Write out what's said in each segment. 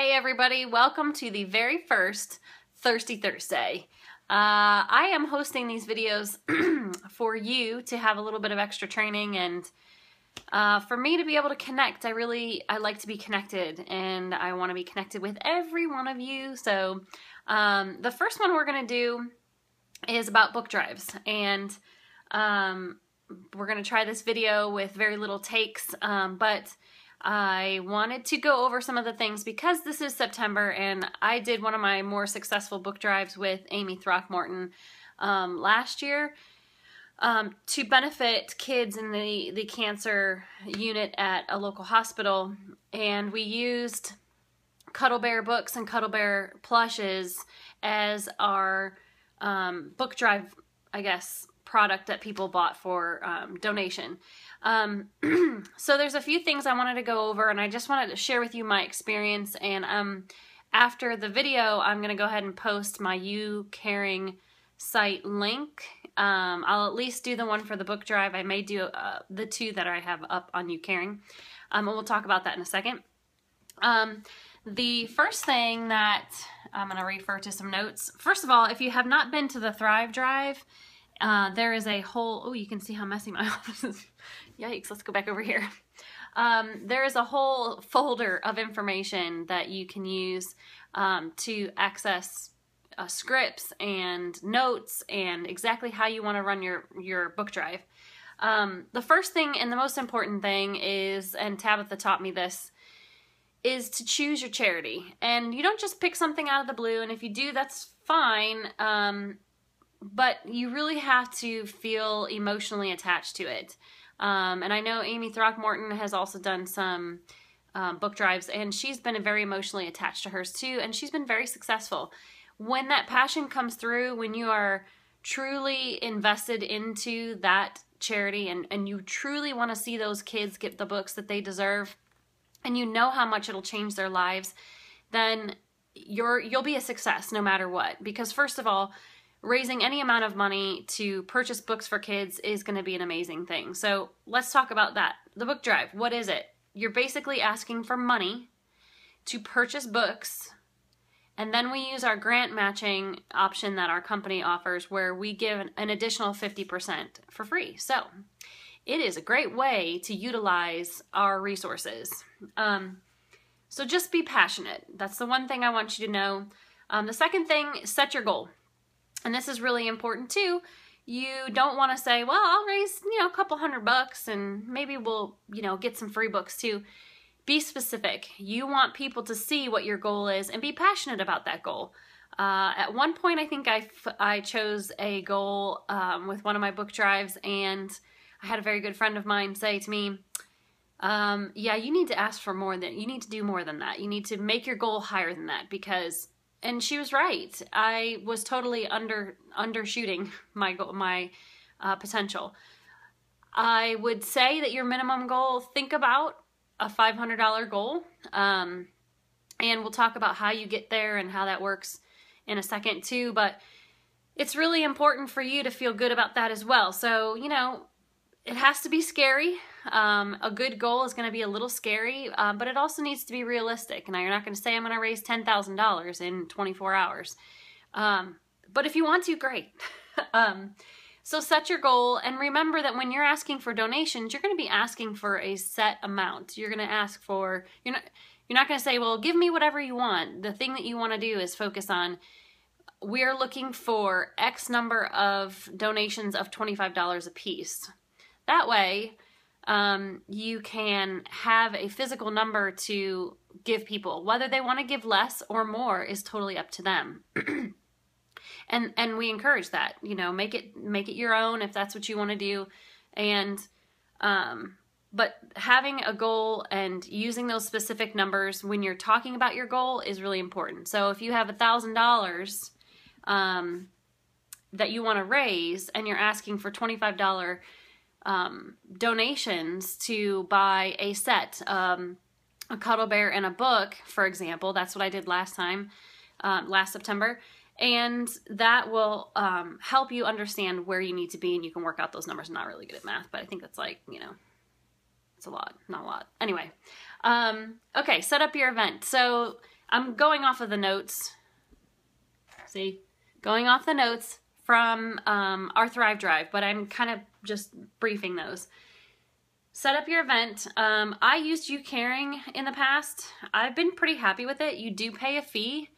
Hey everybody, welcome to the very first Thirsty Thursday. I am hosting these videos for you to have a little bit of extra training and for me to be able to connect. I like to be connected and I want to be connected with every one of you. So the first one we're going to do is about book drives, and we're going to try this video with very little takes, but I wanted to go over some of the things because this is September and I did one of my more successful book drives with Amy Throckmorton last year to benefit kids in the cancer unit at a local hospital, and we used Cuddle Bear books and Cuddle Bear plushes as our book drive, I guess, product that people bought for donation. So there's a few things I wanted to go over, and I just wanted to share with you my experience. And after the video, I'm going to go ahead and post my YouCaring site link. I'll at least do the one for the book drive. I may do the two that I have up on YouCaring. And we'll talk about that in a second. The first thing that I'm going to refer to some notes. First of all, if you have not been to the Thrive Drive, there is a whole, oh, you can see how messy my office is. Yikes, let's go back over here. There is a whole folder of information that you can use to access scripts and notes and exactly how you want to run your book drive. The first thing and the most important thing is, and Tabitha taught me this, is to choose your charity. And you don't just pick something out of the blue, and if you do, that's fine. But you really have to feel emotionally attached to it. And I know Amy Throckmorton has also done some book drives, and she's been very emotionally attached to hers too, and she's been very successful. When that passion comes through, when you are truly invested into that charity and you truly want to see those kids get the books that they deserve, and you know how much it'll change their lives, then you'll be a success no matter what. Because first of all, raising any amount of money to purchase books for kids is going to be an amazing thing. So let's talk about that. The book drive, what is it? You're basically asking for money to purchase books, and then we use our grant matching option that our company offers, where we give an additional 50% for free. So it is a great way to utilize our resources. So just be passionate. That's the one thing I want you to know. The second thing, set your goal. And this is really important too. You don't want to say, well, I'll raise, a couple $100 and maybe we'll, get some free books too. Be specific. You want people to see what your goal is and be passionate about that goal. At one point, I think I chose a goal with one of my book drives, and I had a very good friend of mine say to me, yeah, you need to ask for more than, you need to do more than that. You need to make your goal higher than that, because, and she was right. I was totally undershooting my potential. I would say that your minimum goal, think about a $500 goal. And we'll talk about how you get there and how that works in a second too. But it's really important for you to feel good about that as well. So, it has to be scary. A good goal is going to be a little scary, but it also needs to be realistic. Now, you're not going to say, I'm going to raise $10,000 in 24 hours. But if you want to, great. So set your goal, and remember that when you're asking for donations, you're going to be asking for a set amount. You're going to ask for, you're not going to say, well, give me whatever you want. The thing that you want to do is focus on, we're looking for X number of donations of $25 a piece. That way, you can have a physical number to give people. Whether they want to give less or more is totally up to them. And we encourage that, make it your own if that's what you want to do. And, but having a goal and using those specific numbers when you're talking about your goal is really important. So if you have $1,000, that you want to raise, and you're asking for $25, donations to buy a set, a Cuddle Bear and a book, for example. That's what I did last time, last September. And that will help you understand where you need to be, and you can work out those numbers. I'm not really good at math, but I think that's like, it's a lot, not a lot. Anyway, okay, set up your event. So I'm going off of the notes. See, going off the notes from our Thrive Drive, but I'm kind of just briefing those. Set up your event. I used YouCaring in the past. I've been pretty happy with it. You do pay a fee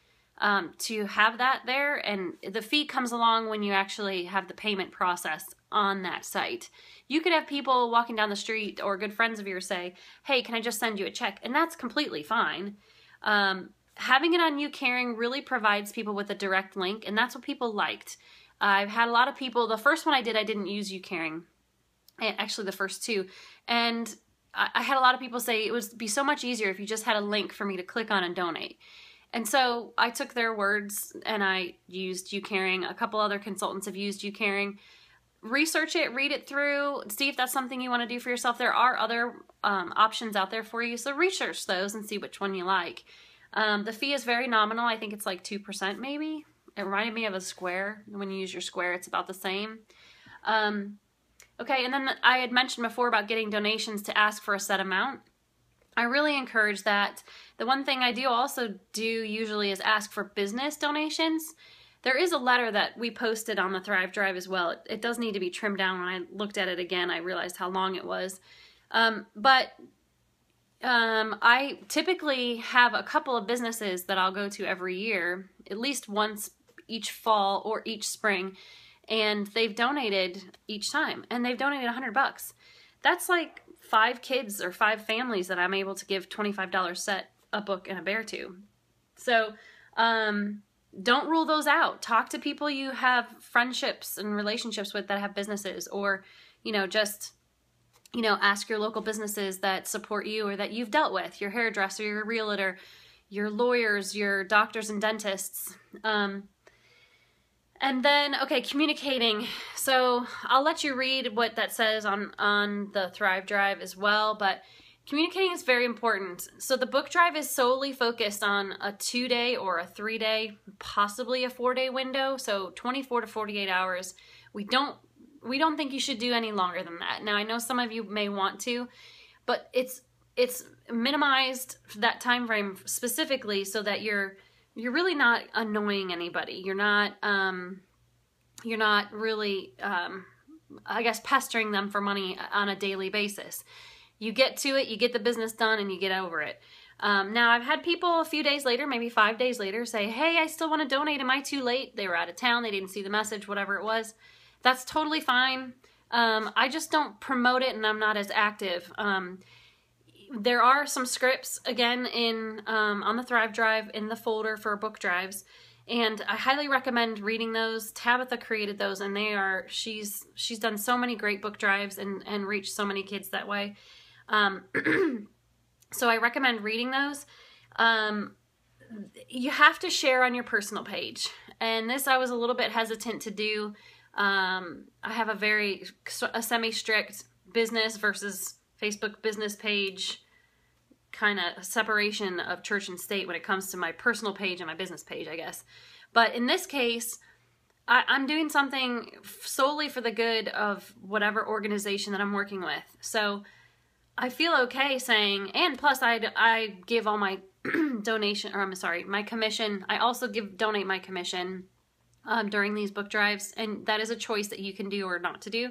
to have that there, and the fee comes along when you actually have the payment process on that site. You could have people walking down the street or good friends of yours say, hey, can I just send you a check? And that's completely fine. Having it on YouCaring really provides people with a direct link, and that's what people liked. I've had a lot of people, the first one I did, I didn't use YouCaring. Actually the first two, and I had a lot of people say it would be so much easier if you just had a link for me to click on and donate. And so I took their words and I used YouCaring. A couple other consultants have used YouCaring. Research it, read it through, see if that's something you want to do for yourself. There are other options out there for you, so research those and see which one you like. The fee is very nominal. I think it's like 2% maybe. It reminded me of a Square. When you use your Square, it's about the same. Okay, and then I had mentioned before about getting donations to ask for a set amount. I really encourage that. The one thing I do also do usually is ask for business donations. There is a letter that we posted on the Thrive Drive as well. It does need to be trimmed down. When I looked at it again, I realized how long it was. I typically have a couple of businesses that I'll go to every year, at least once each fall or each spring. And they've donated each time, and they've donated $100. That's like 5 kids or 5 families that I'm able to give $25 set, a book, and a bear to. So don't rule those out. Talk to people you have friendships and relationships with that have businesses, or just ask your local businesses that support you or that you've dealt with, your hairdresser, your realtor, your lawyers, your doctors and dentists. And then, okay, communicating. So I'll let you read what that says on the Thrive Drive as well, but communicating is very important. So the book drive is solely focused on a 2-day or a 3-day, possibly a 4-day window, so 24 to 48 hours. We don't think you should do any longer than that. Now, I know some of you may want to, but it's minimized that time frame specifically so that you're really not annoying anybody. You're not really, I guess, pestering them for money on a daily basis. You get to it, you get the business done, and you get over it. Now, I've had people a few days later, maybe 5 days later, say, hey, I still want to donate. Am I too late? They were out of town. They didn't see the message, whatever it was. That's totally fine. I just don't promote it, and I'm not as active. There are some scripts, again, on the Thrive Drive in the folder for book drives, and I highly recommend reading those. Tabitha created those, and she's done so many great book drives and reached so many kids that way. So I recommend reading those. You have to share on your personal page, and this I was a little bit hesitant to do. I have a semi-strict business versus Facebook business page kind of separation of church and state when it comes to my personal page and my business page, I guess. But in this case, I'm doing something solely for the good of whatever organization that I'm working with. So I feel okay saying, and plus I give all my my commission. I also donate my commission during these book drives, and that is a choice that you can do or not to do.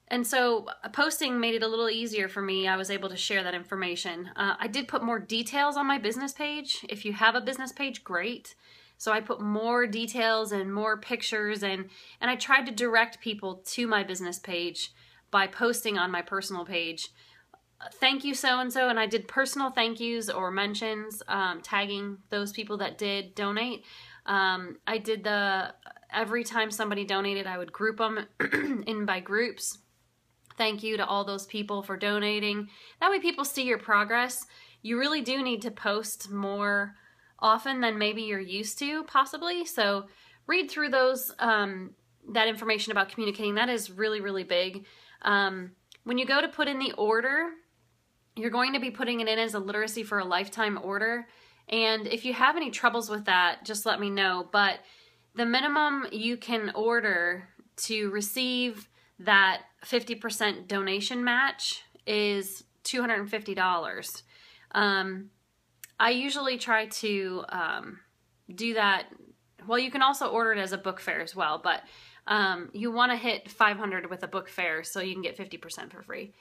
And so posting made it a little easier for me. I was able to share that information. I did put more details on my business page. If you have a business page, great. So I put more details and more pictures, and I tried to direct people to my business page by posting on my personal page. Thank you so-and-so, and I did personal thank yous or mentions, tagging those people that did donate. I did every time somebody donated, I would group them in by groups. Thank you to all those people for donating. That way people see your progress. You really do need to post more often than maybe you're used to, possibly. So read through those, that information about communicating. That is really, really big. When you go to put in the order, you're going to be putting it in as a Literacy for a Lifetime order. And if you have any troubles with that, just let me know. But the minimum you can order to receive that 50% donation match is $250. I usually try to do that. Well, you can also order it as a book fair as well, but you want to hit 500 with a book fair so you can get 50% for free.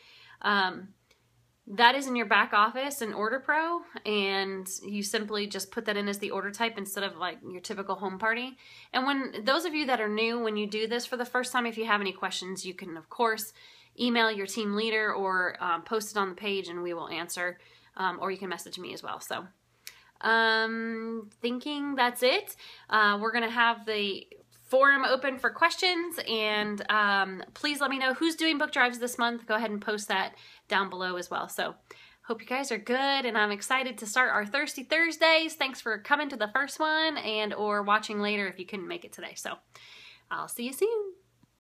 That is in your back office in Order Pro, and you simply just put that in as the order type instead of like your typical home party. And when those of you that are new, when you do this for the first time, if you have any questions, you can of course email your team leader or post it on the page and we will answer, or you can message me as well. So thinking that's it. We're gonna have the forum open for questions, and please let me know who's doing book drives this month. Go ahead and post that down below as well. So hope you guys are good, and I'm excited to start our Thirsty Thursdays. Thanks for coming to the first one and or watching later if you couldn't make it today. So I'll see you soon.